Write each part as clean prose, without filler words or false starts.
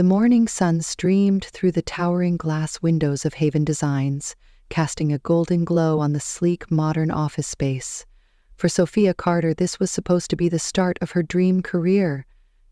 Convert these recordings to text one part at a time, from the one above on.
The morning sun streamed through the towering glass windows of Haven Designs, casting a golden glow on the sleek, modern office space. For Sophia Carter, this was supposed to be the start of her dream career.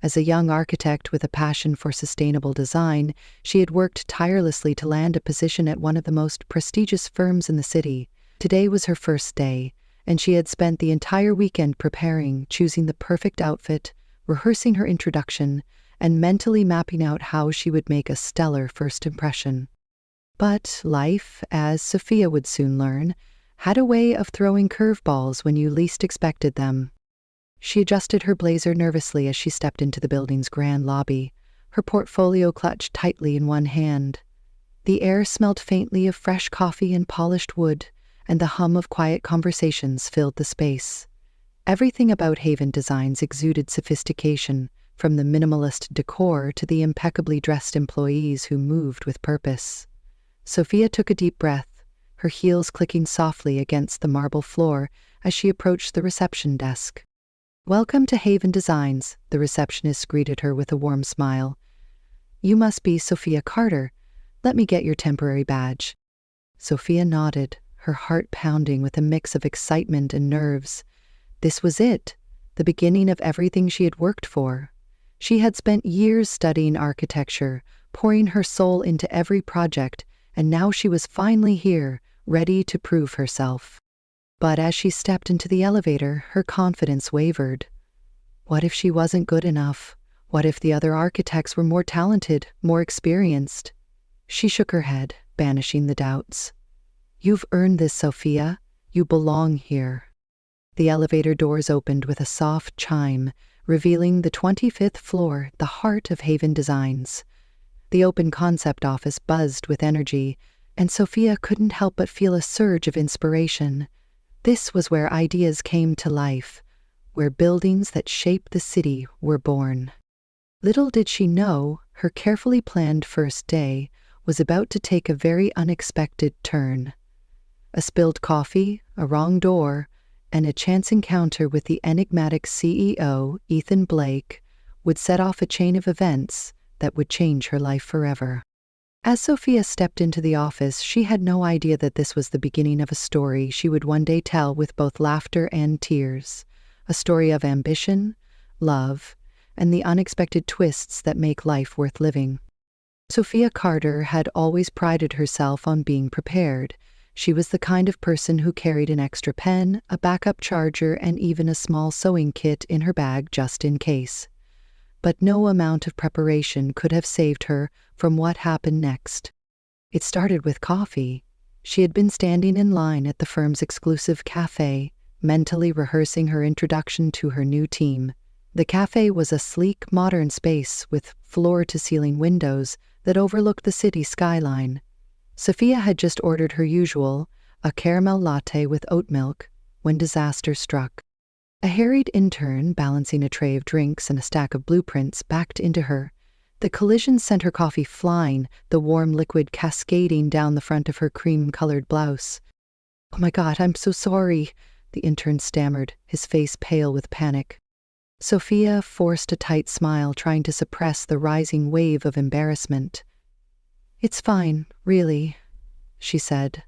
As a young architect with a passion for sustainable design, she had worked tirelessly to land a position at one of the most prestigious firms in the city. Today was her first day, and she had spent the entire weekend preparing, choosing the perfect outfit, rehearsing her introduction, and mentally mapping out how she would make a stellar first impression. But life, as Sophia would soon learn, had a way of throwing curveballs when you least expected them. She adjusted her blazer nervously as she stepped into the building's grand lobby, her portfolio clutched tightly in one hand. The air smelled faintly of fresh coffee and polished wood, and the hum of quiet conversations filled the space. Everything about Haven Designs exuded sophistication, from the minimalist decor to the impeccably dressed employees who moved with purpose. Sophia took a deep breath, her heels clicking softly against the marble floor as she approached the reception desk. "Welcome to Haven Designs," the receptionist greeted her with a warm smile. "You must be Sophia Carter. Let me get your temporary badge." Sophia nodded, her heart pounding with a mix of excitement and nerves. This was it, the beginning of everything she had worked for. She had spent years studying architecture, pouring her soul into every project, and now she was finally here, ready to prove herself. But as she stepped into the elevator, her confidence wavered. What if she wasn't good enough? What if the other architects were more talented, more experienced? She shook her head, banishing the doubts. "You've earned this, Sophia. You belong here." The elevator doors opened with a soft chime, revealing the 25th floor, the heart of Haven Designs. The open concept office buzzed with energy, and Sophia couldn't help but feel a surge of inspiration. This was where ideas came to life, where buildings that shaped the city were born. Little did she know, her carefully planned first day was about to take a very unexpected turn. A spilled coffee, a wrong door, and a chance encounter with the enigmatic CEO, Ethan Blake, would set off a chain of events that would change her life forever. As Sophia stepped into the office, she had no idea that this was the beginning of a story she would one day tell with both laughter and tears. A story of ambition, love, and the unexpected twists that make life worth living. Sophia Carter had always prided herself on being prepared. She was the kind of person who carried an extra pen, a backup charger, and even a small sewing kit in her bag just in case. But no amount of preparation could have saved her from what happened next. It started with coffee. She had been standing in line at the firm's exclusive cafe, mentally rehearsing her introduction to her new team. The cafe was a sleek, modern space with floor-to-ceiling windows that overlooked the city skyline. Sophia had just ordered her usual, a caramel latte with oat milk, when disaster struck. A harried intern, balancing a tray of drinks and a stack of blueprints, backed into her. The collision sent her coffee flying, the warm liquid cascading down the front of her cream-colored blouse. "Oh my God, I'm so sorry," the intern stammered, his face pale with panic. Sophia forced a tight smile, trying to suppress the rising wave of embarrassment. "It's fine, really," she said,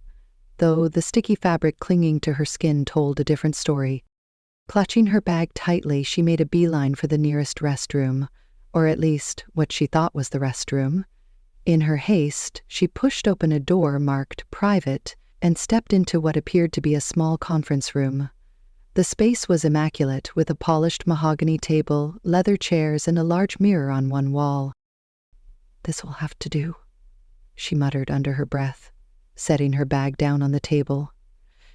though the sticky fabric clinging to her skin told a different story. Clutching her bag tightly, she made a beeline for the nearest restroom, or at least what she thought was the restroom. In her haste, she pushed open a door marked "Private" and stepped into what appeared to be a small conference room. The space was immaculate, with a polished mahogany table, leather chairs, and a large mirror on one wall. "This will have to do," she muttered under her breath, setting her bag down on the table.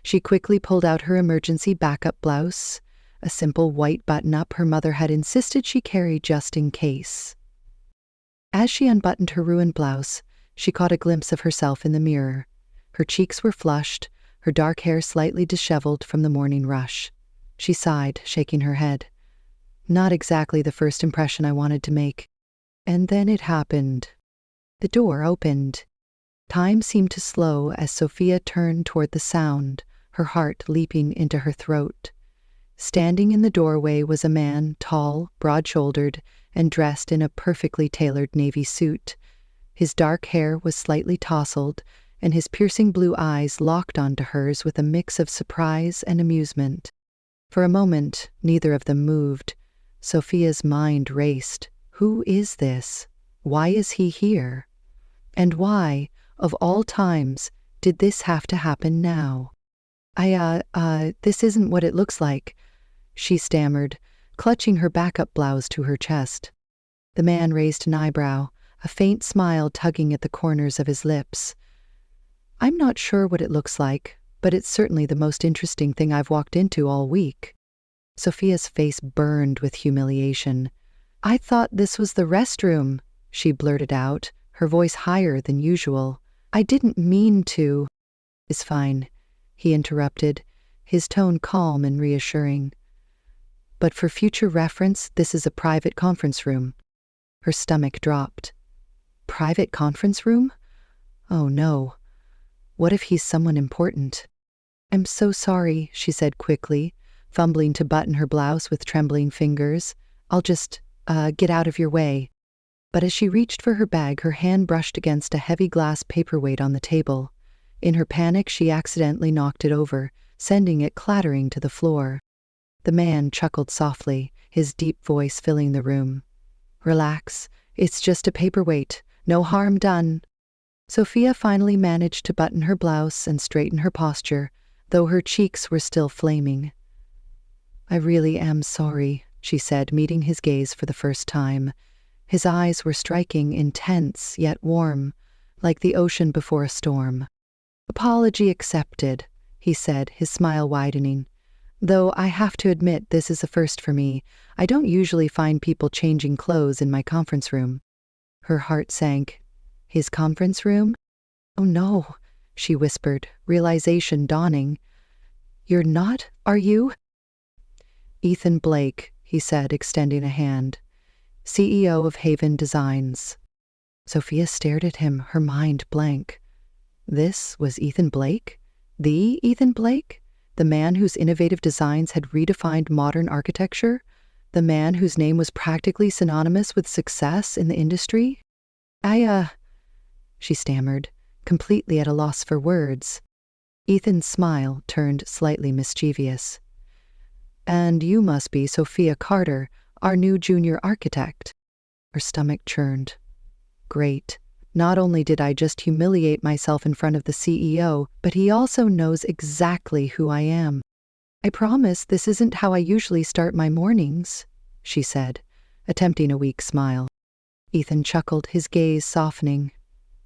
She quickly pulled out her emergency backup blouse, a simple white button-up her mother had insisted she carry just in case. As she unbuttoned her ruined blouse, she caught a glimpse of herself in the mirror. Her cheeks were flushed, her dark hair slightly disheveled from the morning rush. She sighed, shaking her head. "Not exactly the first impression I wanted to make." And then it happened. The door opened. Time seemed to slow as Sophia turned toward the sound, her heart leaping into her throat. Standing in the doorway was a man, tall, broad-shouldered, and dressed in a perfectly tailored navy suit. His dark hair was slightly tousled, and his piercing blue eyes locked onto hers with a mix of surprise and amusement. For a moment, neither of them moved. Sophia's mind raced. Who is this? Why is he here? And why, of all times, did this have to happen now? This isn't what it looks like, she stammered, clutching her backup blouse to her chest. The man raised an eyebrow, a faint smile tugging at the corners of his lips. I'm not sure what it looks like, but it's certainly the most interesting thing I've walked into all week. Sophia's face burned with humiliation. I thought this was the restroom, she blurted out, her voice higher than usual. I didn't mean to. It's fine, he interrupted, his tone calm and reassuring. But for future reference, this is a private conference room. Her stomach dropped. Private conference room? Oh no. What if he's someone important? I'm so sorry, she said quickly, fumbling to button her blouse with trembling fingers. I'll just, get out of your way. But as she reached for her bag, her hand brushed against a heavy glass paperweight on the table. In her panic, she accidentally knocked it over, sending it clattering to the floor. The man chuckled softly, his deep voice filling the room. Relax, it's just a paperweight, no harm done. Sophia finally managed to button her blouse and straighten her posture, though her cheeks were still flaming. I really am sorry, she said, meeting his gaze for the first time. His eyes were striking, intense, yet warm, like the ocean before a storm. Apology accepted, he said, his smile widening. Though I have to admit this is a first for me. I don't usually find people changing clothes in my conference room. Her heart sank. His conference room? Oh no, she whispered, realization dawning. You're not, are you? Ethan Blake, he said, extending a hand. CEO of Haven Designs. Sophia stared at him, her mind blank. This was Ethan Blake? The Ethan Blake? The man whose innovative designs had redefined modern architecture? The man whose name was practically synonymous with success in the industry? She stammered, completely at a loss for words. Ethan's smile turned slightly mischievous. And you must be Sophia Carter, our new junior architect. Her stomach churned. Great. Not only did I just humiliate myself in front of the CEO, but he also knows exactly who I am. I promise this isn't how I usually start my mornings, she said, attempting a weak smile. Ethan chuckled, his gaze softening.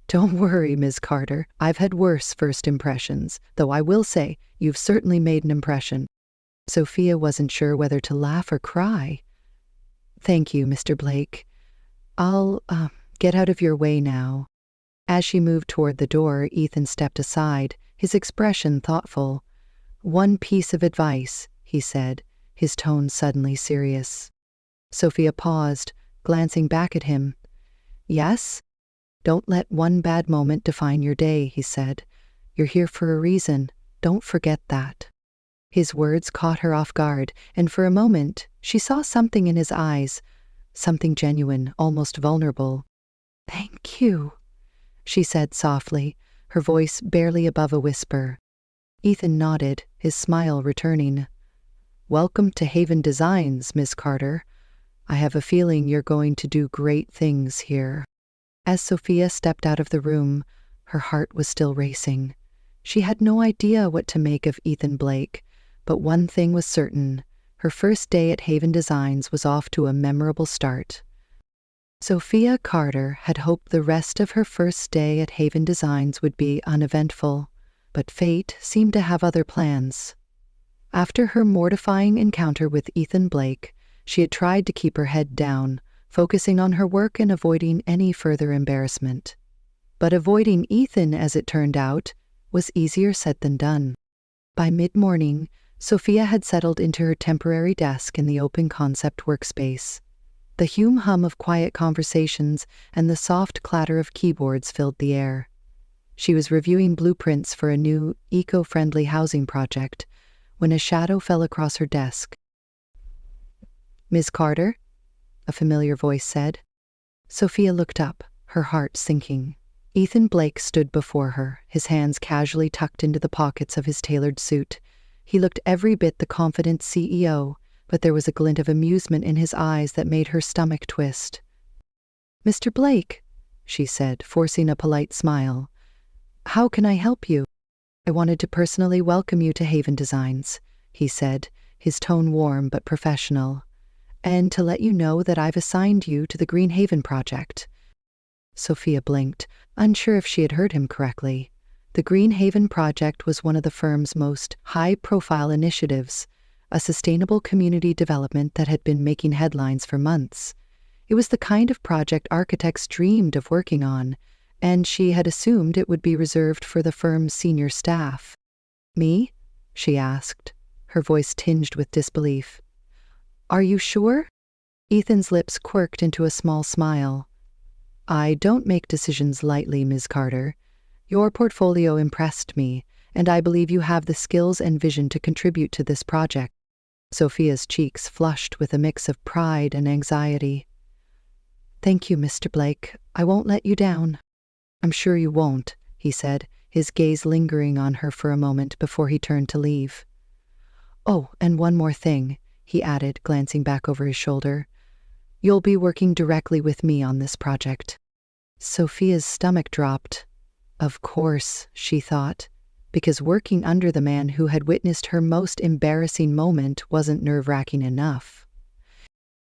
Don't worry, Ms. Carter. I've had worse first impressions, though I will say you've certainly made an impression. Sophia wasn't sure whether to laugh or cry. Thank you, Mr. Blake. I'll, get out of your way now. As she moved toward the door, Ethan stepped aside, his expression thoughtful. One piece of advice, he said, his tone suddenly serious. Sophia paused, glancing back at him. Yes? Don't let one bad moment define your day, he said. You're here for a reason. Don't forget that. His words caught her off guard, and for a moment she saw something in his eyes, something genuine, almost vulnerable. Thank you, she said softly, her voice barely above a whisper. Ethan nodded, his smile returning. Welcome to Haven Designs, Miss Carter. I have a feeling you're going to do great things here. As Sophia stepped out of the room, her heart was still racing. She had no idea what to make of Ethan Blake, but one thing was certain. Her first day at Haven Designs was off to a memorable start. Sophia Carter had hoped the rest of her first day at Haven Designs would be uneventful, but fate seemed to have other plans. After her mortifying encounter with Ethan Blake, she had tried to keep her head down, focusing on her work and avoiding any further embarrassment. But avoiding Ethan, as it turned out, was easier said than done. By mid-morning, Sophia had settled into her temporary desk in the open concept workspace. The hum of quiet conversations and the soft clatter of keyboards filled the air. She was reviewing blueprints for a new, eco-friendly housing project when a shadow fell across her desk. "Ms. Carter?" a familiar voice said. Sophia looked up, her heart sinking. Ethan Blake stood before her, his hands casually tucked into the pockets of his tailored suit. He looked every bit the confident CEO, but there was a glint of amusement in his eyes that made her stomach twist. "Mr. Blake," she said, forcing a polite smile, "how can I help you?" "I wanted to personally welcome you to Haven Designs," he said, his tone warm but professional, "and to let you know that I've assigned you to the Green Haven project." Sophia blinked, unsure if she had heard him correctly. The Green Haven project was one of the firm's most high-profile initiatives, a sustainable community development that had been making headlines for months. It was the kind of project architects dreamed of working on, and she had assumed it would be reserved for the firm's senior staff. "Me?" she asked, her voice tinged with disbelief. "Are you sure?" Ethan's lips quirked into a small smile. "I don't make decisions lightly, Ms. Carter. Your portfolio impressed me, and I believe you have the skills and vision to contribute to this project." Sophia's cheeks flushed with a mix of pride and anxiety. "Thank you, Mr. Blake. I won't let you down." "I'm sure you won't," he said, his gaze lingering on her for a moment before he turned to leave. "Oh, and one more thing," he added, glancing back over his shoulder. "You'll be working directly with me on this project." Sophia's stomach dropped. Of course, she thought, because working under the man who had witnessed her most embarrassing moment wasn't nerve-wracking enough.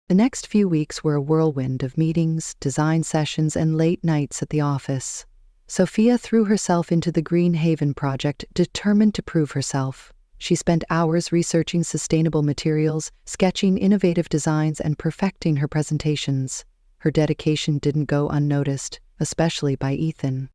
The next few weeks were a whirlwind of meetings, design sessions, and late nights at the office. Sophia threw herself into the Green Haven project, determined to prove herself. She spent hours researching sustainable materials, sketching innovative designs, and perfecting her presentations. Her dedication didn't go unnoticed, especially by Ethan.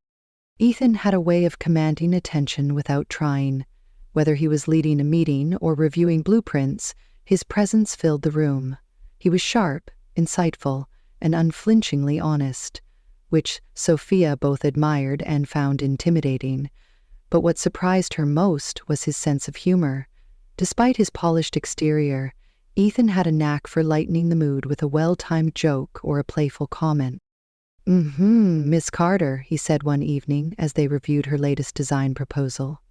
Ethan had a way of commanding attention without trying. Whether he was leading a meeting or reviewing blueprints, his presence filled the room. He was sharp, insightful, and unflinchingly honest, which Sophia both admired and found intimidating. But what surprised her most was his sense of humor. Despite his polished exterior, Ethan had a knack for lightening the mood with a well-timed joke or a playful comment. Miss Carter," he said one evening as they reviewed her latest design proposal.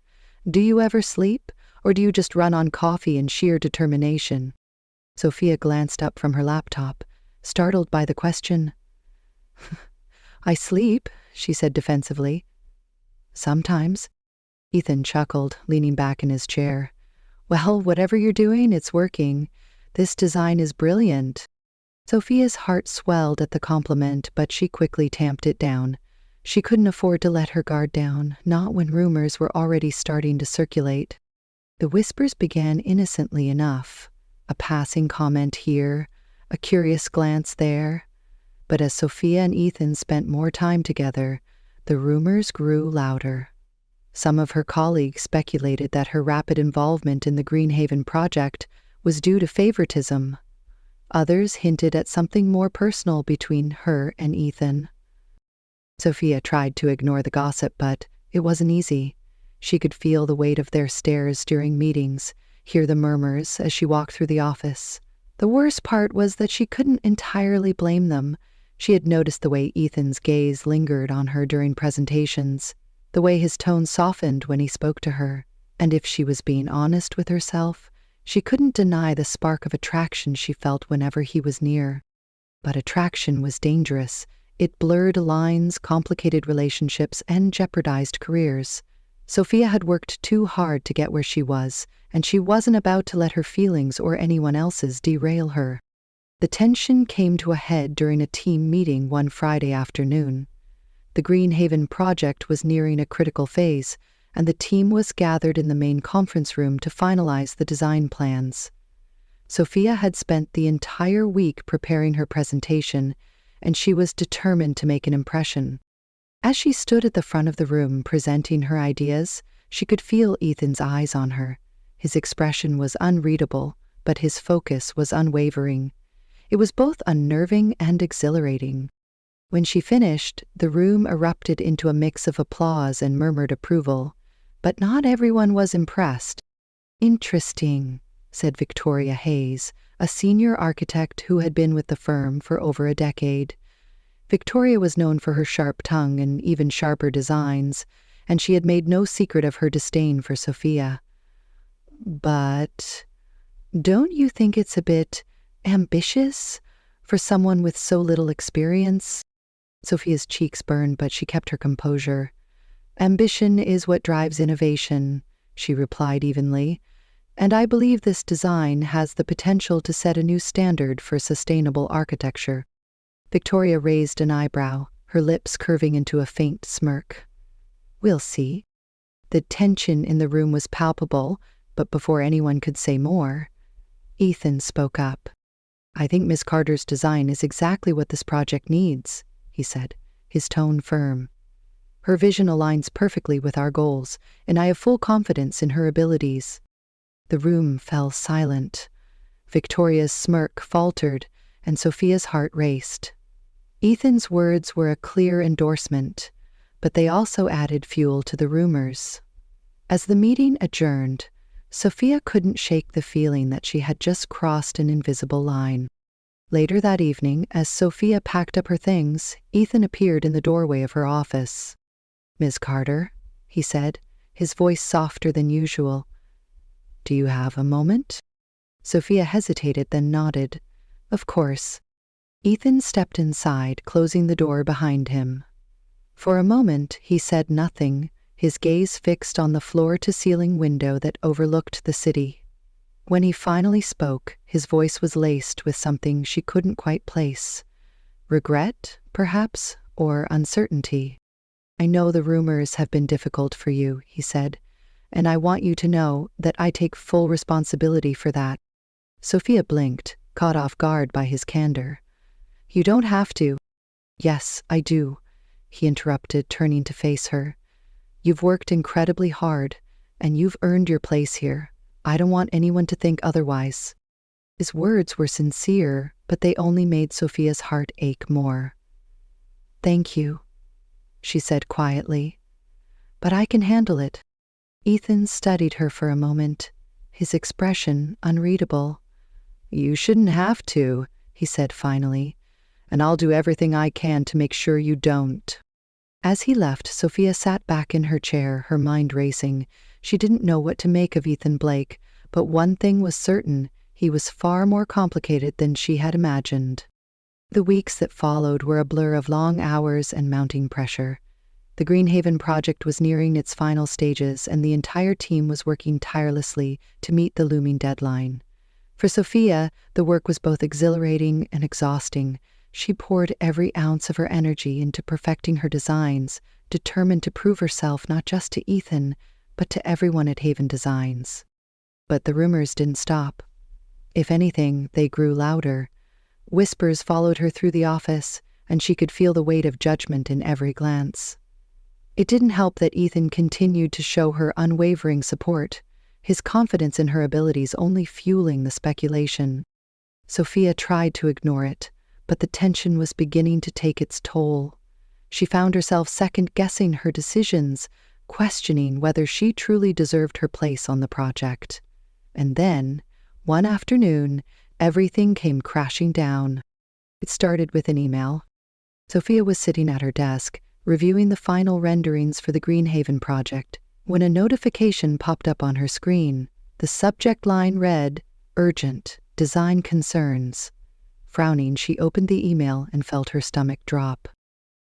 "Do you ever sleep, or do you just run on coffee and sheer determination?" Sophia glanced up from her laptop, startled by the question. "I sleep," she said defensively. "Sometimes." Ethan chuckled, leaning back in his chair. "Well, whatever you're doing, it's working. This design is brilliant." Sophia's heart swelled at the compliment, but she quickly tamped it down. She couldn't afford to let her guard down, not when rumors were already starting to circulate. The whispers began innocently enough, a passing comment here, a curious glance there. But as Sophia and Ethan spent more time together, the rumors grew louder. Some of her colleagues speculated that her rapid involvement in the Green Haven project was due to favoritism. Others hinted at something more personal between her and Ethan. Sophia tried to ignore the gossip, but it wasn't easy. She could feel the weight of their stares during meetings, hear the murmurs as she walked through the office. The worst part was that she couldn't entirely blame them. She had noticed the way Ethan's gaze lingered on her during presentations, the way his tone softened when he spoke to her, and if she was being honest with herself, she couldn't deny the spark of attraction she felt whenever he was near. But attraction was dangerous. It blurred lines, complicated relationships, and jeopardized careers. Sophia had worked too hard to get where she was, and she wasn't about to let her feelings or anyone else's derail her. The tension came to a head during a team meeting one Friday afternoon. The Green Haven project was nearing a critical phase, and the team was gathered in the main conference room to finalize the design plans. Sophia had spent the entire week preparing her presentation, and she was determined to make an impression. As she stood at the front of the room presenting her ideas, she could feel Ethan's eyes on her. His expression was unreadable, but his focus was unwavering. It was both unnerving and exhilarating. When she finished, the room erupted into a mix of applause and murmured approval. But not everyone was impressed. "Interesting," said Victoria Hayes, a senior architect who had been with the firm for over a decade. Victoria was known for her sharp tongue and even sharper designs, and she had made no secret of her disdain for Sophia. "But don't you think it's a bit ambitious for someone with so little experience?" Sophia's cheeks burned, but she kept her composure. "Ambition is what drives innovation," she replied evenly, "and I believe this design has the potential to set a new standard for sustainable architecture." Victoria raised an eyebrow, her lips curving into a faint smirk. "We'll see." The tension in the room was palpable, but before anyone could say more, Ethan spoke up. "I think Miss Carter's design is exactly what this project needs," he said, his tone firm. "Her vision aligns perfectly with our goals, and I have full confidence in her abilities." The room fell silent. Victoria's smirk faltered, and Sophia's heart raced. Ethan's words were a clear endorsement, but they also added fuel to the rumors. As the meeting adjourned, Sophia couldn't shake the feeling that she had just crossed an invisible line. Later that evening, as Sophia packed up her things, Ethan appeared in the doorway of her office. "Miss Carter," he said, his voice softer than usual. "Do you have a moment?" Sophia hesitated, then nodded. "Of course." Ethan stepped inside, closing the door behind him. For a moment, he said nothing, his gaze fixed on the floor-to-ceiling window that overlooked the city. When he finally spoke, his voice was laced with something she couldn't quite place. Regret, perhaps, or uncertainty. "I know the rumors have been difficult for you," he said, "and I want you to know that I take full responsibility for that." Sophia blinked, caught off guard by his candor. "You don't have to." "Yes, I do," he interrupted, turning to face her. "You've worked incredibly hard, and you've earned your place here. I don't want anyone to think otherwise." His words were sincere, but they only made Sophia's heart ache more. "Thank you," she said quietly. "But I can handle it." Ethan studied her for a moment, his expression unreadable. "You shouldn't have to," he said finally, "and I'll do everything I can to make sure you don't." As he left, Sophia sat back in her chair, her mind racing. She didn't know what to make of Ethan Blake, but one thing was certain: he was far more complicated than she had imagined. The weeks that followed were a blur of long hours and mounting pressure. The Greenhaven project was nearing its final stages, and the entire team was working tirelessly to meet the looming deadline. For Sophia, the work was both exhilarating and exhausting. She poured every ounce of her energy into perfecting her designs, determined to prove herself not just to Ethan, but to everyone at Haven Designs. But the rumors didn't stop. If anything, they grew louder. Whispers followed her through the office, and she could feel the weight of judgment in every glance. It didn't help that Ethan continued to show her unwavering support, his confidence in her abilities only fueling the speculation. Sophia tried to ignore it, but the tension was beginning to take its toll. She found herself second-guessing her decisions, questioning whether she truly deserved her place on the project. And then, one afternoon, everything came crashing down. It started with an email. Sophia was sitting at her desk, reviewing the final renderings for the Greenhaven project, when a notification popped up on her screen. The subject line read, "Urgent, design concerns." Frowning, she opened the email and felt her stomach drop.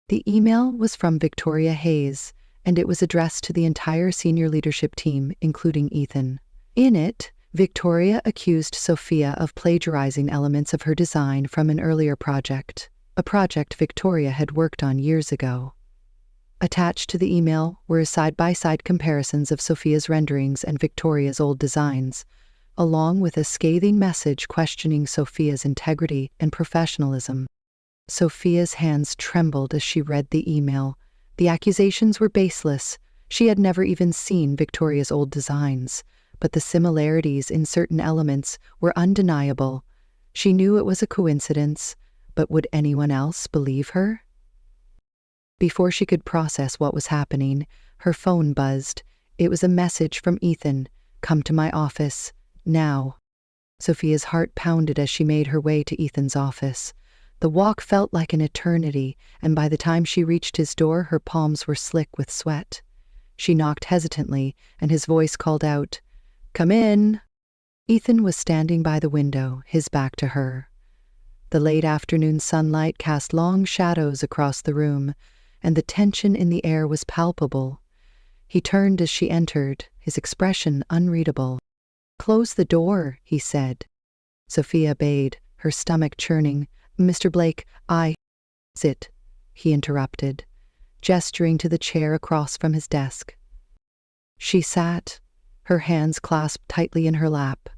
The email was from Victoria Hayes, and it was addressed to the entire senior leadership team, including Ethan. In it, Victoria accused Sophia of plagiarizing elements of her design from an earlier project, a project Victoria had worked on years ago. Attached to the email were side-by-side comparisons of Sophia's renderings and Victoria's old designs, along with a scathing message questioning Sophia's integrity and professionalism. Sophia's hands trembled as she read the email. The accusations were baseless. She had never even seen Victoria's old designs, but the similarities in certain elements were undeniable. She knew it was a coincidence, but would anyone else believe her? Before she could process what was happening, her phone buzzed. It was a message from Ethan. "Come to my office. Now." Sophia's heart pounded as she made her way to Ethan's office. The walk felt like an eternity, and by the time she reached his door, her palms were slick with sweat. She knocked hesitantly, and his voice called out, "Come in." Ethan was standing by the window, his back to her. The late afternoon sunlight cast long shadows across the room, and the tension in the air was palpable. He turned as she entered, his expression unreadable. "Close the door," he said. Sophia obeyed, her stomach churning. "Mr. Blake, Sit," he interrupted, gesturing to the chair across from his desk. She sat, her hands clasped tightly in her lap.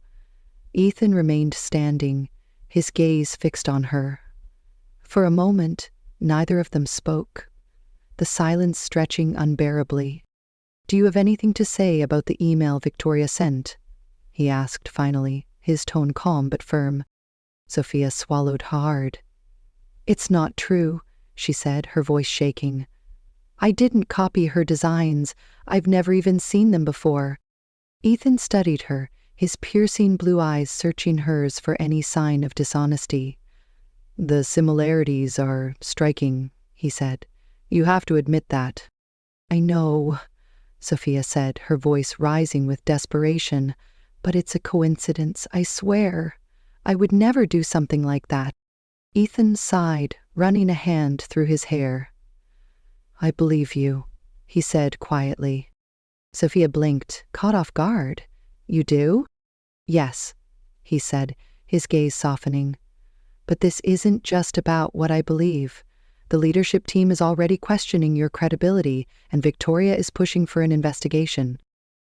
Ethan remained standing, his gaze fixed on her. For a moment, neither of them spoke, the silence stretching unbearably. "Do you have anything to say about the email Victoria sent?" he asked finally, his tone calm but firm. Sophia swallowed hard. "It's not true," she said, her voice shaking. "I didn't copy her designs. I've never even seen them before." Ethan studied her, his piercing blue eyes searching hers for any sign of dishonesty. "The similarities are striking," he said. "You have to admit that." "I know," Sophia said, her voice rising with desperation. "But it's a coincidence, I swear. I would never do something like that." Ethan sighed, running a hand through his hair. "I believe you," he said quietly. Sophia blinked, caught off guard. "You do?" "Yes," he said, his gaze softening. "But this isn't just about what I believe. The leadership team is already questioning your credibility, and Victoria is pushing for an investigation."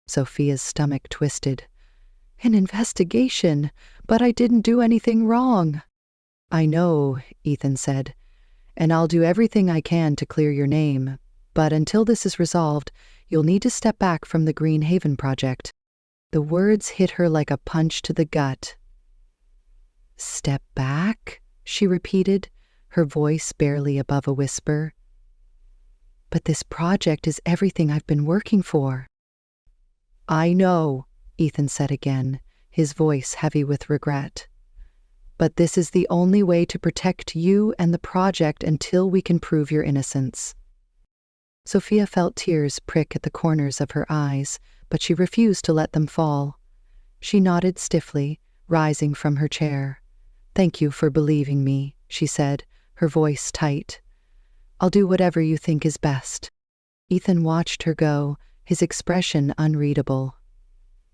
Sophia's stomach twisted. "An investigation? But I didn't do anything wrong." "I know," Ethan said, "and I'll do everything I can to clear your name. But until this is resolved, you'll need to step back from the Green Haven project." The words hit her like a punch to the gut. "Step back?" she repeated, her voice barely above a whisper. "But this project is everything I've been working for." "I know," Ethan said again, his voice heavy with regret. "But this is the only way to protect you and the project until we can prove your innocence." Sophia felt tears prick at the corners of her eyes, but she refused to let them fall. She nodded stiffly, rising from her chair. "Thank you for believing me," she said, her voice tight. "I'll do whatever you think is best." Ethan watched her go, his expression unreadable.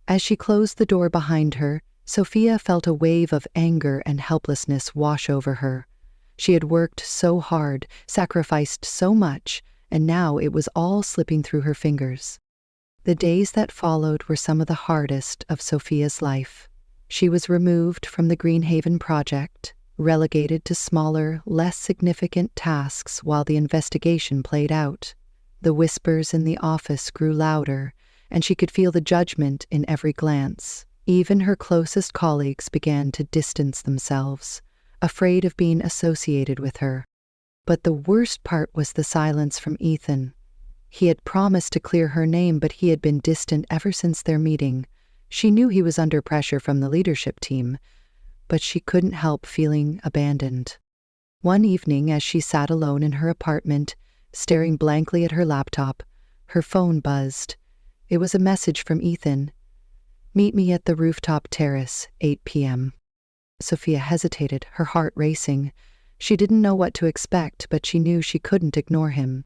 As she closed the door behind her, Sophia felt a wave of anger and helplessness wash over her. She had worked so hard, sacrificed so much, and now it was all slipping through her fingers. The days that followed were some of the hardest of Sophia's life. She was removed from the Green Haven project, relegated to smaller, less significant tasks while the investigation played out. The whispers in the office grew louder, and she could feel the judgment in every glance. Even her closest colleagues began to distance themselves, afraid of being associated with her. But the worst part was the silence from Ethan. He had promised to clear her name, but he had been distant ever since their meeting. She knew he was under pressure from the leadership team, but she couldn't help feeling abandoned. One evening, as she sat alone in her apartment, staring blankly at her laptop, her phone buzzed. It was a message from Ethan. "Meet me at the rooftop terrace, 8 p.m. Sophia hesitated, her heart racing. She didn't know what to expect, but she knew she couldn't ignore him.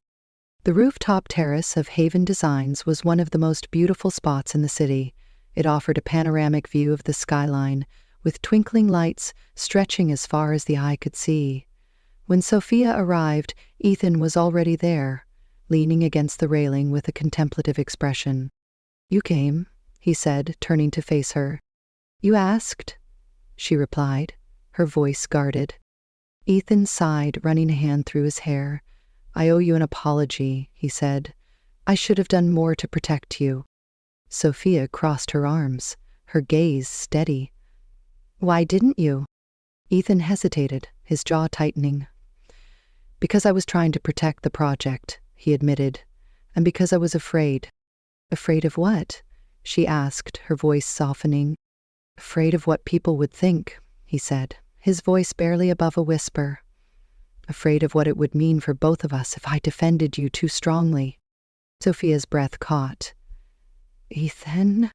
The rooftop terrace of Haven Designs was one of the most beautiful spots in the city. It offered a panoramic view of the skyline, with twinkling lights stretching as far as the eye could see. When Sophia arrived, Ethan was already there, leaning against the railing with a contemplative expression. "You came," he said, turning to face her. "You asked," she replied, her voice guarded. Ethan sighed, running a hand through his hair. "I owe you an apology," he said. "I should have done more to protect you." Sophia crossed her arms, her gaze steady. "Why didn't you?" Ethan hesitated, his jaw tightening. "Because I was trying to protect the project," he admitted, "and because I was afraid." "Afraid of what?" she asked, her voice softening. Afraid of what people would think, he said, his voice barely above a whisper. Afraid of what it would mean for both of us if I defended you too strongly. Sophia's breath caught. Ethan?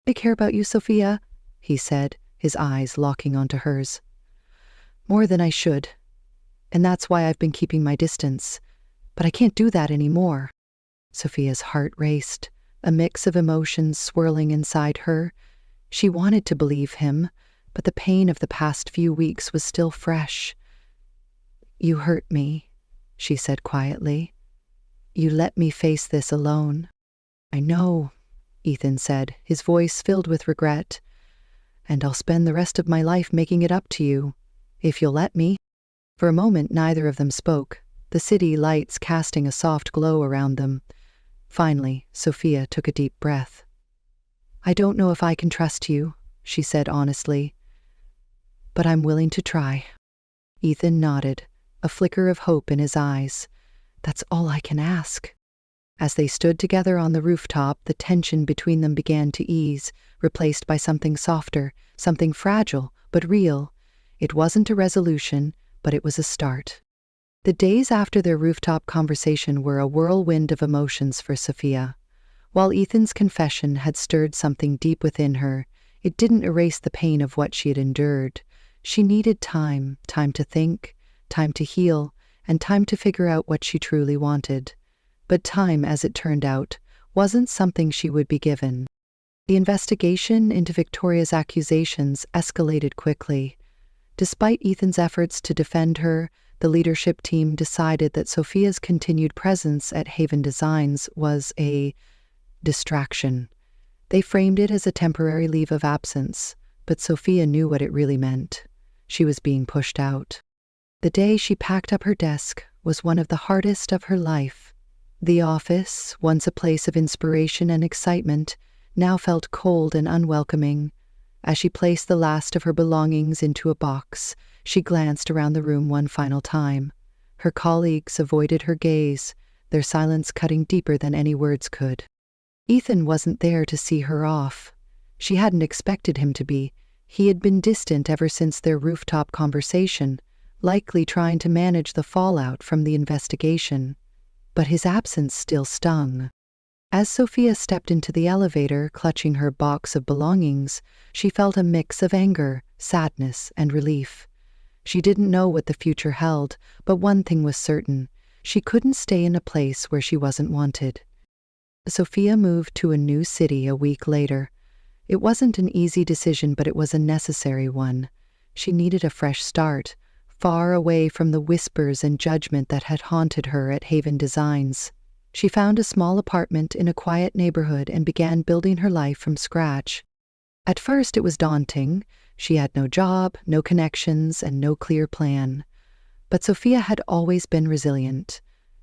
I care about you, Sophia, he said, his eyes locking onto hers. More than I should. And that's why I've been keeping my distance. But I can't do that anymore. Sophia's heart raced, a mix of emotions swirling inside her. She wanted to believe him, but the pain of the past few weeks was still fresh. You hurt me, she said quietly. You let me face this alone. I know, Ethan said, his voice filled with regret. And I'll spend the rest of my life making it up to you, if you'll let me. For a moment, neither of them spoke, the city lights casting a soft glow around them. Finally, Sophia took a deep breath. I don't know if I can trust you, she said honestly, but I'm willing to try. Ethan nodded, a flicker of hope in his eyes. That's all I can ask. As they stood together on the rooftop, the tension between them began to ease, replaced by something softer, something fragile, but real. It wasn't a resolution, but it was a start. The days after their rooftop conversation were a whirlwind of emotions for Sophia. While Ethan's confession had stirred something deep within her, it didn't erase the pain of what she had endured. She needed time to think, time to heal, and time to figure out what she truly wanted. But time, as it turned out, wasn't something she would be given. The investigation into Victoria's accusations escalated quickly. Despite Ethan's efforts to defend her, the leadership team decided that Sophia's continued presence at Haven Designs was a distraction. They framed it as a temporary leave of absence, but Sophia knew what it really meant. She was being pushed out. The day she packed up her desk was one of the hardest of her life. The office, once a place of inspiration and excitement, now felt cold and unwelcoming. As she placed the last of her belongings into a box, she glanced around the room one final time. Her colleagues avoided her gaze, their silence cutting deeper than any words could. Ethan wasn't there to see her off. She hadn't expected him to be. He had been distant ever since their rooftop conversation, likely trying to manage the fallout from the investigation. But his absence still stung. As Sophia stepped into the elevator, clutching her box of belongings, she felt a mix of anger, sadness, and relief. She didn't know what the future held, but one thing was certain: she couldn't stay in a place where she wasn't wanted. Sophia moved to a new city a week later. It wasn't an easy decision, but it was a necessary one. She needed a fresh start, far away from the whispers and judgment that had haunted her at Haven Designs. She found a small apartment in a quiet neighborhood and began building her life from scratch. At first it was daunting. She had no job, no connections, and no clear plan. But Sophia had always been resilient.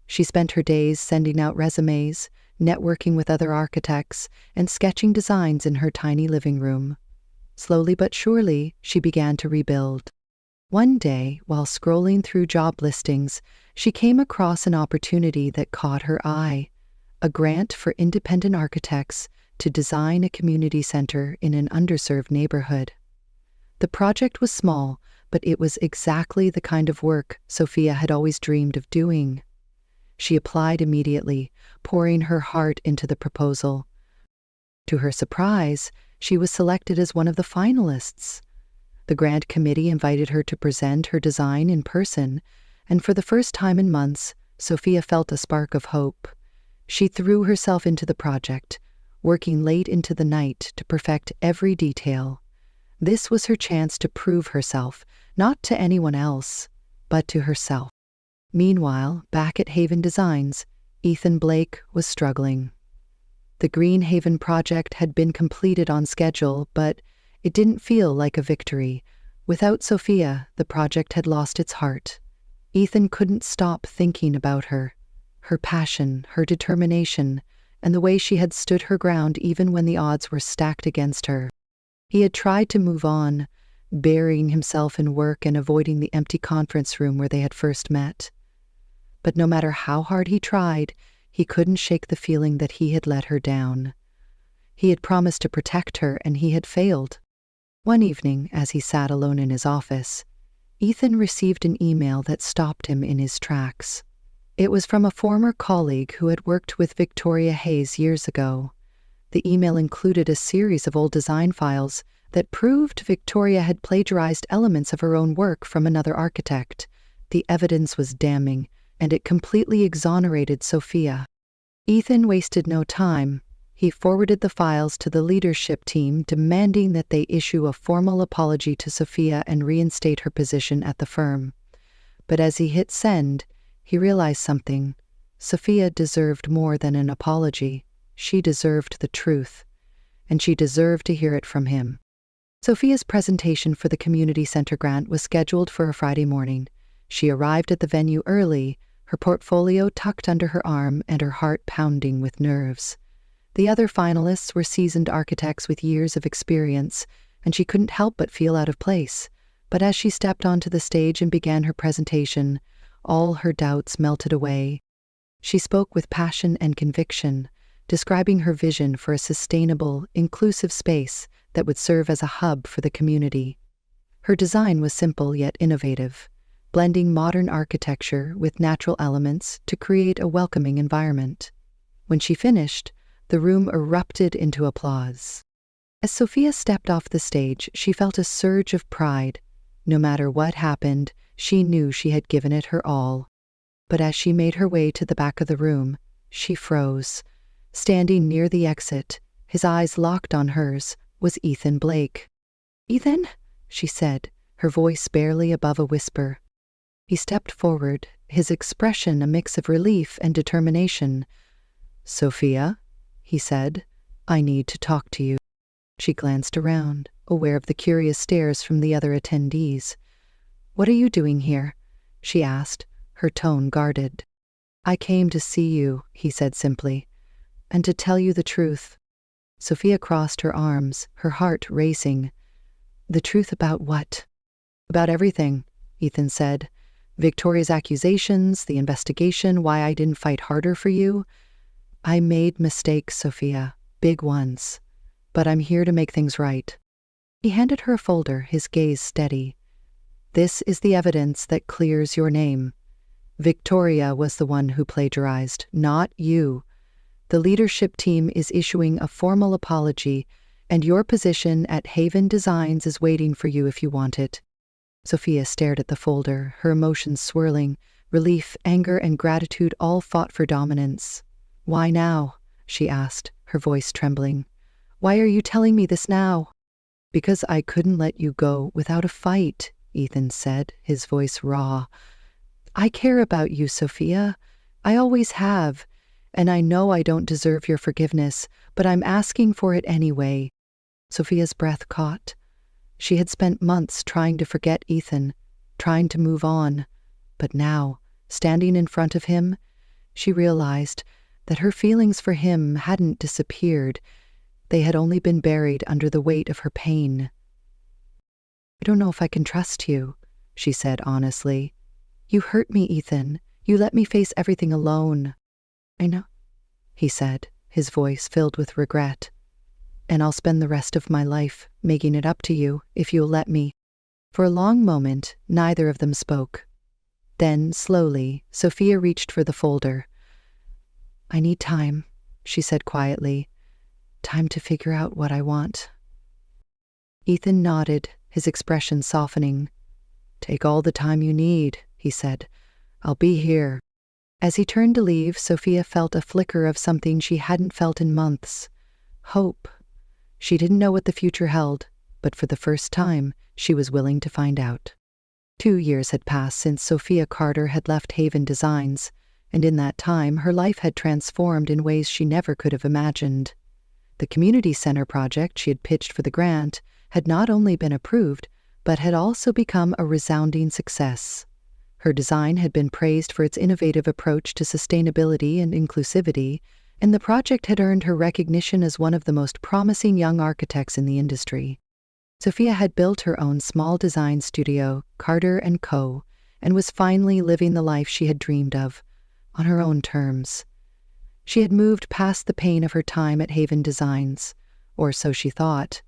She spent her days sending out resumes, networking with other architects, and sketching designs in her tiny living room. Slowly but surely, she began to rebuild. One day, while scrolling through job listings, she came across an opportunity that caught her eye: a grant for independent architects to design a community center in an underserved neighborhood. The project was small, but it was exactly the kind of work Sophia had always dreamed of doing. She applied immediately, pouring her heart into the proposal. To her surprise, she was selected as one of the finalists. The grant committee invited her to present her design in person, and for the first time in months, Sophia felt a spark of hope. She threw herself into the project, working late into the night to perfect every detail. This was her chance to prove herself, not to anyone else, but to herself. Meanwhile, back at Haven Designs, Ethan Blake was struggling. The Green Haven project had been completed on schedule, but it didn't feel like a victory. Without Sophia, the project had lost its heart. Ethan couldn't stop thinking about her passion, her determination, and the way she had stood her ground even when the odds were stacked against her. He had tried to move on, burying himself in work and avoiding the empty conference room where they had first met. But no matter how hard he tried, he couldn't shake the feeling that he had let her down. He had promised to protect her, and he had failed. One evening, as he sat alone in his office, Ethan received an email that stopped him in his tracks. It was from a former colleague who had worked with Victoria Hayes years ago. The email included a series of old design files that proved Victoria had plagiarized elements of her own work from another architect. The evidence was damning, and it completely exonerated Sophia. Ethan wasted no time. He forwarded the files to the leadership team, demanding that they issue a formal apology to Sophia and reinstate her position at the firm. But as he hit send, he realized something. Sophia deserved more than an apology. She deserved the truth, and she deserved to hear it from him. Sophia's presentation for the community center grant was scheduled for a Friday morning. She arrived at the venue early, her portfolio tucked under her arm and her heart pounding with nerves. The other finalists were seasoned architects with years of experience, and she couldn't help but feel out of place. But as she stepped onto the stage and began her presentation, all her doubts melted away. She spoke with passion and conviction, describing her vision for a sustainable, inclusive space that would serve as a hub for the community. Her design was simple yet innovative, blending modern architecture with natural elements to create a welcoming environment. When she finished, the room erupted into applause. As Sophia stepped off the stage, she felt a surge of pride. No matter what happened, she knew she had given it her all. But as she made her way to the back of the room, she froze. Standing near the exit, his eyes locked on hers, was Ethan Blake. "Ethan?" she said, her voice barely above a whisper. He stepped forward, his expression a mix of relief and determination. "Sophia?" he said, "I need to talk to you." She glanced around, aware of the curious stares from the other attendees. "What are you doing here?" she asked, her tone guarded. "I came to see you," he said simply, "and to tell you the truth." Sophia crossed her arms, her heart racing. "The truth about what?" "About everything," Ethan said. "Victoria's accusations, the investigation, why I didn't fight harder for you. I made mistakes, Sophia, big ones. But I'm here to make things right." He handed her a folder, his gaze steady. "This is the evidence that clears your name. Victoria was the one who plagiarized, not you. The leadership team is issuing a formal apology, and your position at Haven Designs is waiting for you if you want it." Sophia stared at the folder, her emotions swirling. Relief, anger, and gratitude all fought for dominance. "Why now?" she asked, her voice trembling. "Why are you telling me this now?" "Because I couldn't let you go without a fight," Ethan said, his voice raw. "I care about you, Sophia. I always have. And I know I don't deserve your forgiveness, but I'm asking for it anyway." Sophia's breath caught. She had spent months trying to forget Ethan, trying to move on. But now, standing in front of him, she realized that her feelings for him hadn't disappeared. They had only been buried under the weight of her pain. "I don't know if I can trust you," she said honestly. "You hurt me, Ethan. You let me face everything alone." "I know," he said, his voice filled with regret. "And I'll spend the rest of my life making it up to you, if you'll let me." For a long moment, neither of them spoke. Then, slowly, Sophia reached for the folder. "I need time," she said quietly. "Time to figure out what I want." Ethan nodded, his expression softening. "Take all the time you need," he said. "I'll be here." As he turned to leave, Sophia felt a flicker of something she hadn't felt in months. Hope. She didn't know what the future held, but for the first time, she was willing to find out. 2 years had passed since Sophia Carter had left Haven Designs, and in that time, her life had transformed in ways she never could have imagined. The community center project she had pitched for the grant had not only been approved, but had also become a resounding success. Her design had been praised for its innovative approach to sustainability and inclusivity, and the project had earned her recognition as one of the most promising young architects in the industry. Sophia had built her own small design studio, Carter & Co., and was finally living the life she had dreamed of, on her own terms. She had moved past the pain of her time at Haven Designs, or so she thought.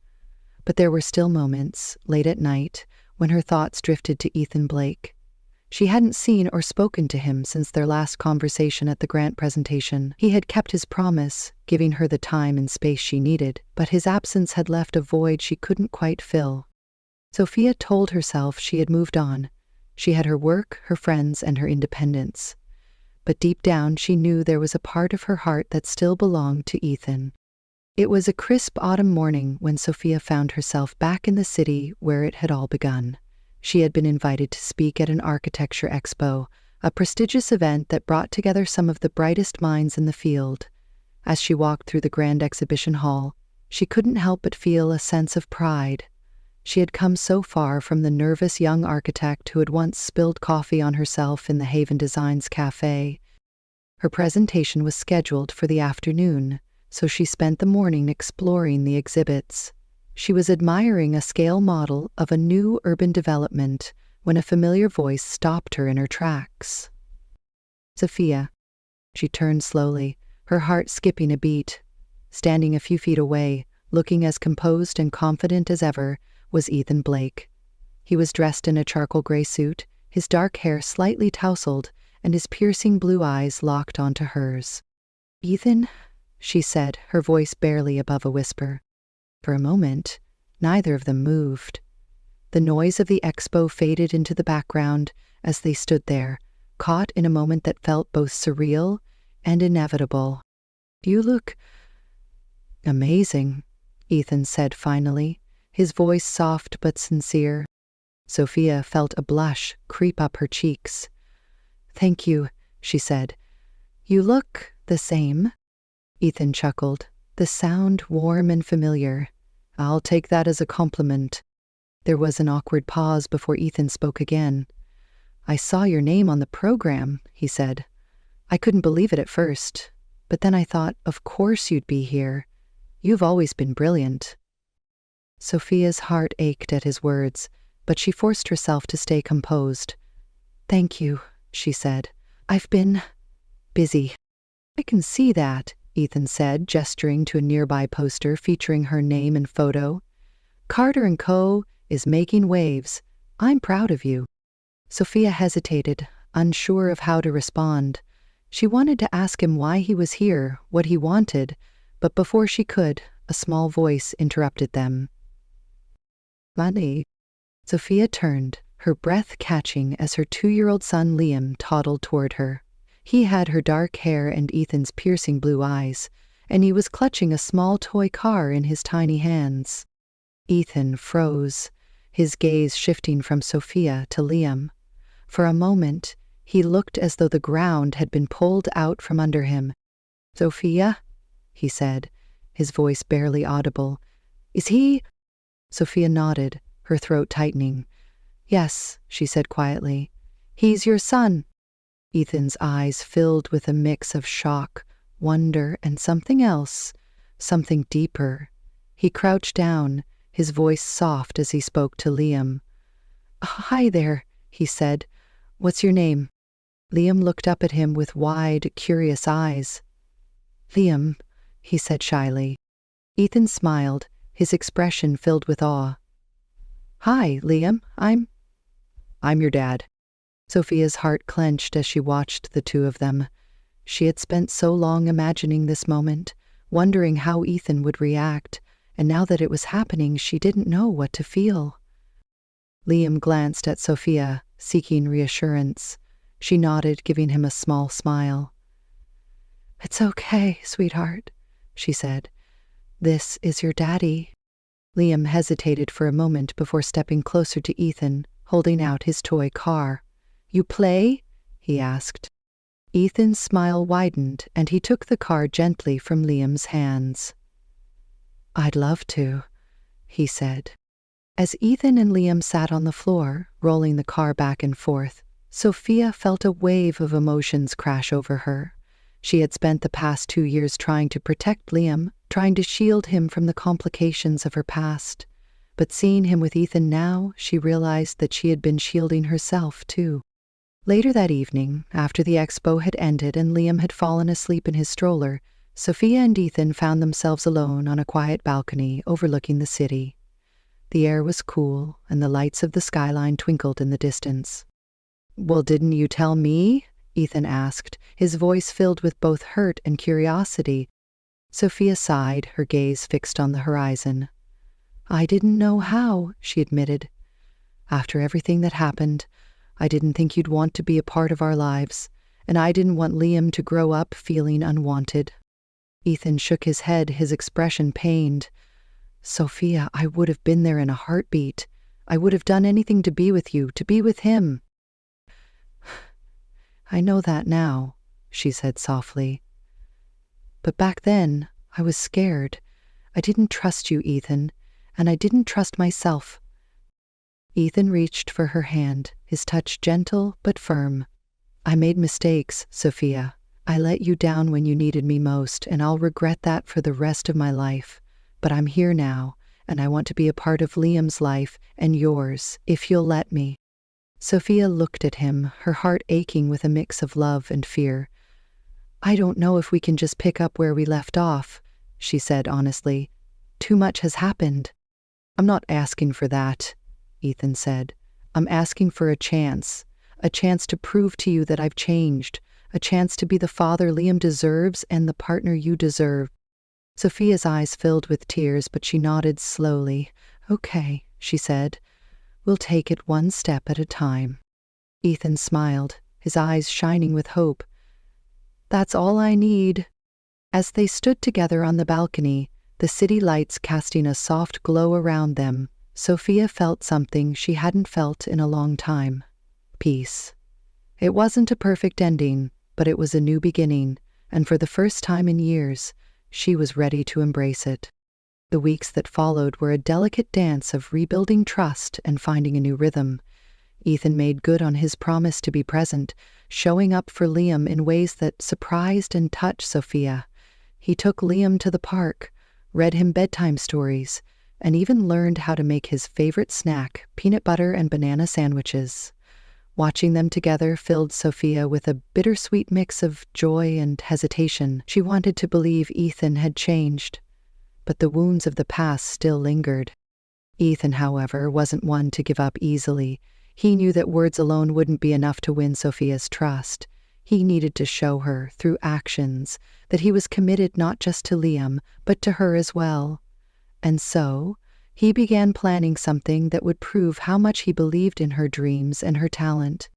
But there were still moments, late at night, when her thoughts drifted to Ethan Blake. She hadn't seen or spoken to him since their last conversation at the grant presentation. He had kept his promise, giving her the time and space she needed, but his absence had left a void she couldn't quite fill. Sophia told herself she had moved on. She had her work, her friends, and her independence. But deep down she knew there was a part of her heart that still belonged to Ethan. It was a crisp autumn morning when Sophia found herself back in the city where it had all begun. She had been invited to speak at an architecture expo, a prestigious event that brought together some of the brightest minds in the field. As she walked through the grand exhibition hall, she couldn't help but feel a sense of pride. She had come so far from the nervous young architect who had once spilled coffee on herself in the Haven Designs cafe. Her presentation was scheduled for the afternoon, so she spent the morning exploring the exhibits. She was admiring a scale model of a new urban development when a familiar voice stopped her in her tracks. Sophia. She turned slowly, her heart skipping a beat. Standing a few feet away, looking as composed and confident as ever, was Ethan Blake. He was dressed in a charcoal gray suit, his dark hair slightly tousled, and his piercing blue eyes locked onto hers. "Ethan?" she said, her voice barely above a whisper. For a moment, neither of them moved. The noise of the expo faded into the background as they stood there, caught in a moment that felt both surreal and inevitable. "You look amazing," Ethan said finally, his voice soft but sincere. Sophia felt a blush creep up her cheeks. "Thank you," she said. "You look the same." Ethan chuckled, the sound warm and familiar. "I'll take that as a compliment." There was an awkward pause before Ethan spoke again. "I saw your name on the program," he said. "I couldn't believe it at first, but then I thought, of course you'd be here. You've always been brilliant." Sophia's heart ached at his words, but she forced herself to stay composed. "Thank you," she said. "I've been busy." "I can see that," Ethan said, gesturing to a nearby poster featuring her name and photo. "Carter & Co. is making waves. I'm proud of you." Sophia hesitated, unsure of how to respond. She wanted to ask him why he was here, what he wanted, but before she could, a small voice interrupted them. "Money." Sophia turned, her breath catching as her 2-year-old son Liam toddled toward her. He had her dark hair and Ethan's piercing blue eyes, and he was clutching a small toy car in his tiny hands. Ethan froze, his gaze shifting from Sophia to Liam. For a moment, he looked as though the ground had been pulled out from under him. "Sophia?" he said, his voice barely audible. "Is he—" Sophia nodded, her throat tightening. "Yes," she said quietly. "He's your son." Ethan's eyes filled with a mix of shock, wonder, and something else, something deeper. He crouched down, his voice soft as he spoke to Liam. "Hi there," he said. "What's your name?" Liam looked up at him with wide, curious eyes. "Liam," he said shyly. Ethan smiled, his expression filled with awe. "Hi, Liam. I'm your dad." Sophia's heart clenched as she watched the two of them. She had spent so long imagining this moment, wondering how Ethan would react, and now that it was happening, she didn't know what to feel. Liam glanced at Sophia, seeking reassurance. She nodded, giving him a small smile. "It's okay, sweetheart," she said. "This is your daddy." Liam hesitated for a moment before stepping closer to Ethan, holding out his toy car. "You play?" he asked. Ethan's smile widened, and he took the car gently from Liam's hands. "I'd love to," he said. As Ethan and Liam sat on the floor, rolling the car back and forth, Sophia felt a wave of emotions crash over her. She had spent the past 2 years trying to protect Liam, trying to shield him from the complications of her past. But seeing him with Ethan now, she realized that she had been shielding herself, too. Later that evening, after the expo had ended and Liam had fallen asleep in his stroller, Sophia and Ethan found themselves alone on a quiet balcony overlooking the city. The air was cool, and the lights of the skyline twinkled in the distance. "Well, didn't you tell me?" Ethan asked, his voice filled with both hurt and curiosity. Sophia sighed, her gaze fixed on the horizon. "I didn't know how," she admitted. "After everything that happened, I didn't think you'd want to be a part of our lives, and I didn't want Liam to grow up feeling unwanted." Ethan shook his head, his expression pained. "Sophia, I would have been there in a heartbeat. I would have done anything to be with you, to be with him." "I know that now," she said softly. "But back then, I was scared. I didn't trust you, Ethan, and I didn't trust myself." Ethan reached for her hand, his touch gentle but firm. "I made mistakes, Sophia. I let you down when you needed me most, and I'll regret that for the rest of my life. But I'm here now, and I want to be a part of Liam's life and yours, if you'll let me." Sophia looked at him, her heart aching with a mix of love and fear. "I don't know if we can just pick up where we left off," she said honestly. "Too much has happened." "I'm not asking for that," Ethan said. "I'm asking for a chance to prove to you that I've changed, a chance to be the father Liam deserves and the partner you deserve." Sophia's eyes filled with tears, but she nodded slowly. "Okay," she said. "We'll take it one step at a time." Ethan smiled, his eyes shining with hope. "That's all I need." As they stood together on the balcony, the city lights casting a soft glow around them, Sophia felt something she hadn't felt in a long time. Peace. It wasn't a perfect ending, but it was a new beginning, and for the first time in years, she was ready to embrace it. The weeks that followed were a delicate dance of rebuilding trust and finding a new rhythm. Ethan made good on his promise to be present, showing up for Liam in ways that surprised and touched Sophia. He took Liam to the park, read him bedtime stories, and even learned how to make his favorite snack, peanut butter and banana sandwiches. Watching them together filled Sophia with a bittersweet mix of joy and hesitation. She wanted to believe Ethan had changed, but the wounds of the past still lingered. Ethan, however, wasn't one to give up easily. He knew that words alone wouldn't be enough to win Sophia's trust. He needed to show her, through actions, that he was committed not just to Liam, but to her as well. And so, he began planning something that would prove how much he believed in her dreams and her talent.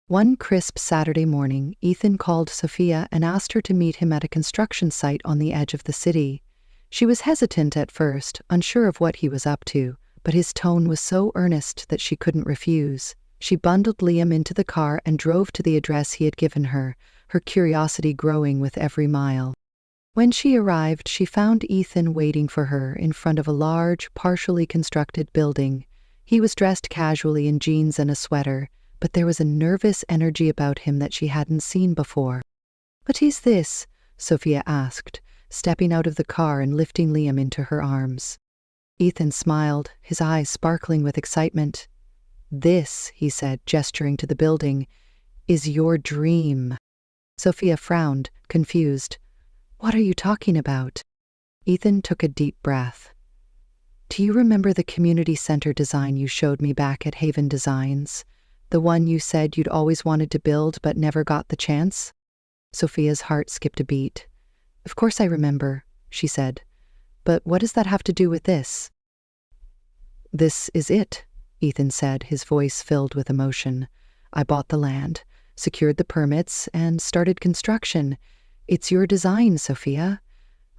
One crisp Saturday morning, Ethan called Sophia and asked her to meet him at a construction site on the edge of the city. She was hesitant at first, unsure of what he was up to, but his tone was so earnest that she couldn't refuse. She bundled Liam into the car and drove to the address he had given her, her curiosity growing with every mile. When she arrived, she found Ethan waiting for her in front of a large, partially constructed building. He was dressed casually in jeans and a sweater, but there was a nervous energy about him that she hadn't seen before. "What is this?" Sophia asked, stepping out of the car and lifting Liam into her arms. Ethan smiled, his eyes sparkling with excitement. "This," he said, gesturing to the building, "is your dream." Sophia frowned, confused. "What are you talking about?" Ethan took a deep breath. "Do you remember the community center design you showed me back at Haven Designs? The one you said you'd always wanted to build but never got the chance?" Sophia's heart skipped a beat. "Of course I remember," she said. "But what does that have to do with this?" "This is it," Ethan said, his voice filled with emotion. "I bought the land, secured the permits, and started construction. It's your design, Sophia.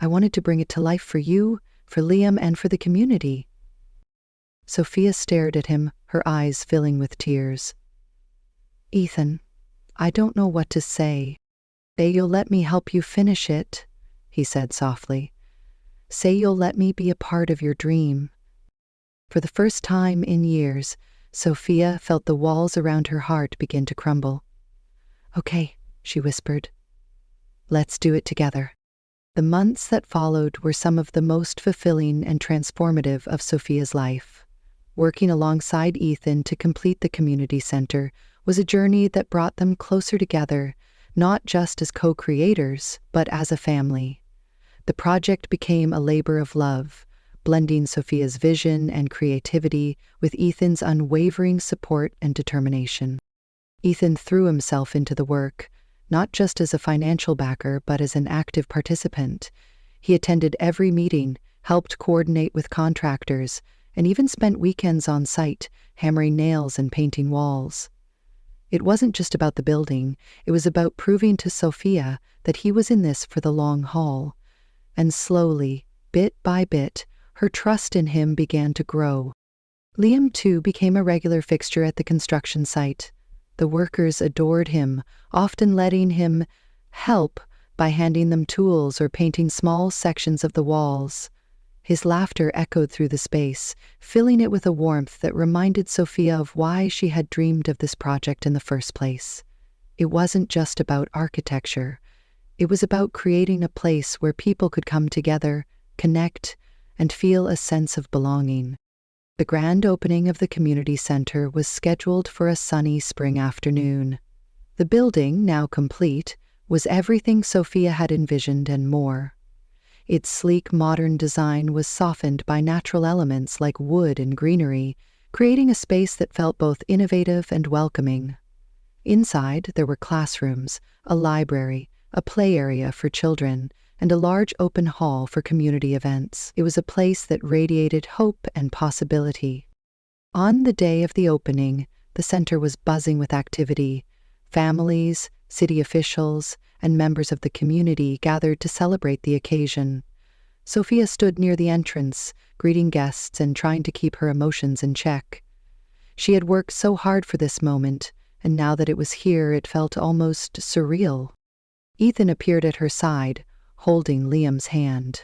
I wanted to bring it to life for you, for Liam, and for the community." Sophia stared at him, her eyes filling with tears. "Ethan, I don't know what to say. Say you'll let me help you finish it," he said softly. "Say you'll let me be a part of your dream." For the first time in years, Sophia felt the walls around her heart begin to crumble. "Okay," she whispered. "Let's do it together." The months that followed were some of the most fulfilling and transformative of Sophia's life. Working alongside Ethan to complete the community center was a journey that brought them closer together, not just as co-creators, but as a family. The project became a labor of love, blending Sophia's vision and creativity with Ethan's unwavering support and determination. Ethan threw himself into the work, not just as a financial backer but as an active participant. He attended every meeting, helped coordinate with contractors, and even spent weekends on site, hammering nails and painting walls. It wasn't just about the building, it was about proving to Sophia that he was in this for the long haul. And slowly, bit by bit, her trust in him began to grow. Liam, too, became a regular fixture at the construction site. The workers adored him, often letting him help by handing them tools or painting small sections of the walls. His laughter echoed through the space, filling it with a warmth that reminded Sophia of why she had dreamed of this project in the first place. It wasn't just about architecture. It was about creating a place where people could come together, connect, and feel a sense of belonging. The grand opening of the community center was scheduled for a sunny spring afternoon. The building, now complete, was everything Sophia had envisioned and more. Its sleek modern design was softened by natural elements like wood and greenery, creating a space that felt both innovative and welcoming. Inside, there were classrooms, a library, a play area for children, and a large open hall for community events. It was a place that radiated hope and possibility. On the day of the opening, the center was buzzing with activity. Families, city officials, and members of the community gathered to celebrate the occasion. Sophia stood near the entrance, greeting guests and trying to keep her emotions in check. She had worked so hard for this moment, and now that it was here, it felt almost surreal. Ethan appeared at her side, holding Liam's hand.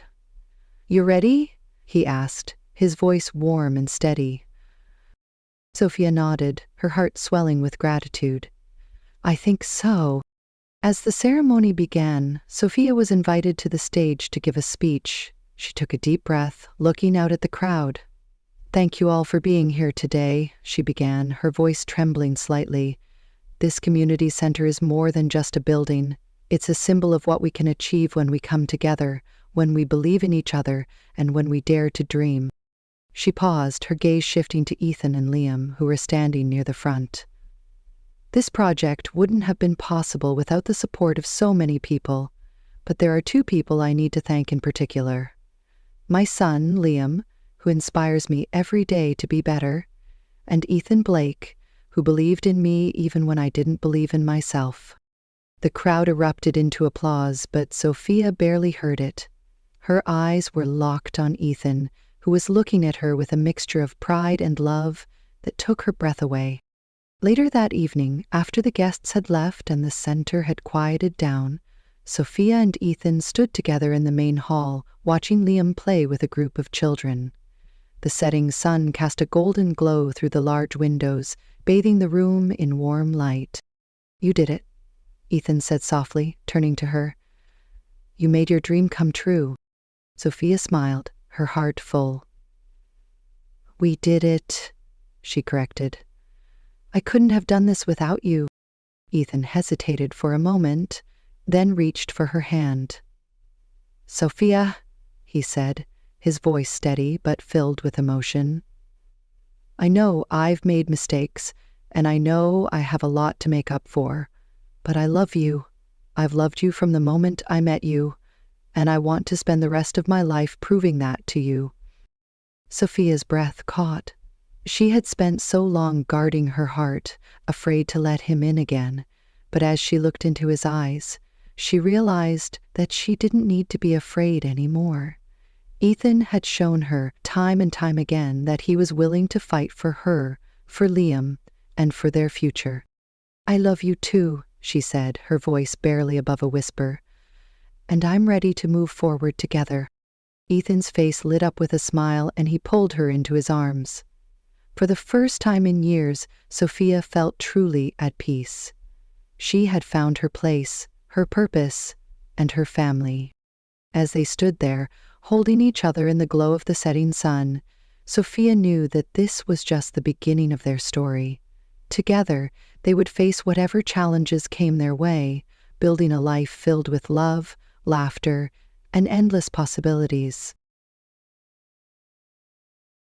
"You ready?" he asked, his voice warm and steady. Sophia nodded, her heart swelling with gratitude. "I think so." As the ceremony began, Sophia was invited to the stage to give a speech. She took a deep breath, looking out at the crowd. "Thank you all for being here today," she began, her voice trembling slightly. "This community center is more than just a building. It's a symbol of what we can achieve when we come together, when we believe in each other, and when we dare to dream." She paused, her gaze shifting to Ethan and Liam, who were standing near the front. "This project wouldn't have been possible without the support of so many people, but there are two people I need to thank in particular. My son, Liam, who inspires me every day to be better, and Ethan Blake, who believed in me even when I didn't believe in myself." The crowd erupted into applause, but Sophia barely heard it. Her eyes were locked on Ethan, who was looking at her with a mixture of pride and love that took her breath away. Later that evening, after the guests had left and the center had quieted down, Sophia and Ethan stood together in the main hall, watching Liam play with a group of children. The setting sun cast a golden glow through the large windows, bathing the room in warm light. "You did it," Ethan said softly, turning to her. "You made your dream come true." Sophia smiled, her heart full. "We did it," she corrected. "I couldn't have done this without you." Ethan hesitated for a moment, then reached for her hand. "Sophia," he said, his voice steady but filled with emotion. "I know I've made mistakes, and I know I have a lot to make up for, but I love you. I've loved you from the moment I met you, and I want to spend the rest of my life proving that to you." Sophia's breath caught. She had spent so long guarding her heart, afraid to let him in again, but as she looked into his eyes, she realized that she didn't need to be afraid anymore. Ethan had shown her time and time again that he was willing to fight for her, for Liam, and for their future. "I love you too," she said, her voice barely above a whisper. "And I'm ready to move forward together." Ethan's face lit up with a smile, and he pulled her into his arms. For the first time in years, Sophia felt truly at peace. She had found her place, her purpose, and her family. As they stood there, holding each other in the glow of the setting sun, Sophia knew that this was just the beginning of their story. Together, they would face whatever challenges came their way, building a life filled with love, laughter, and endless possibilities.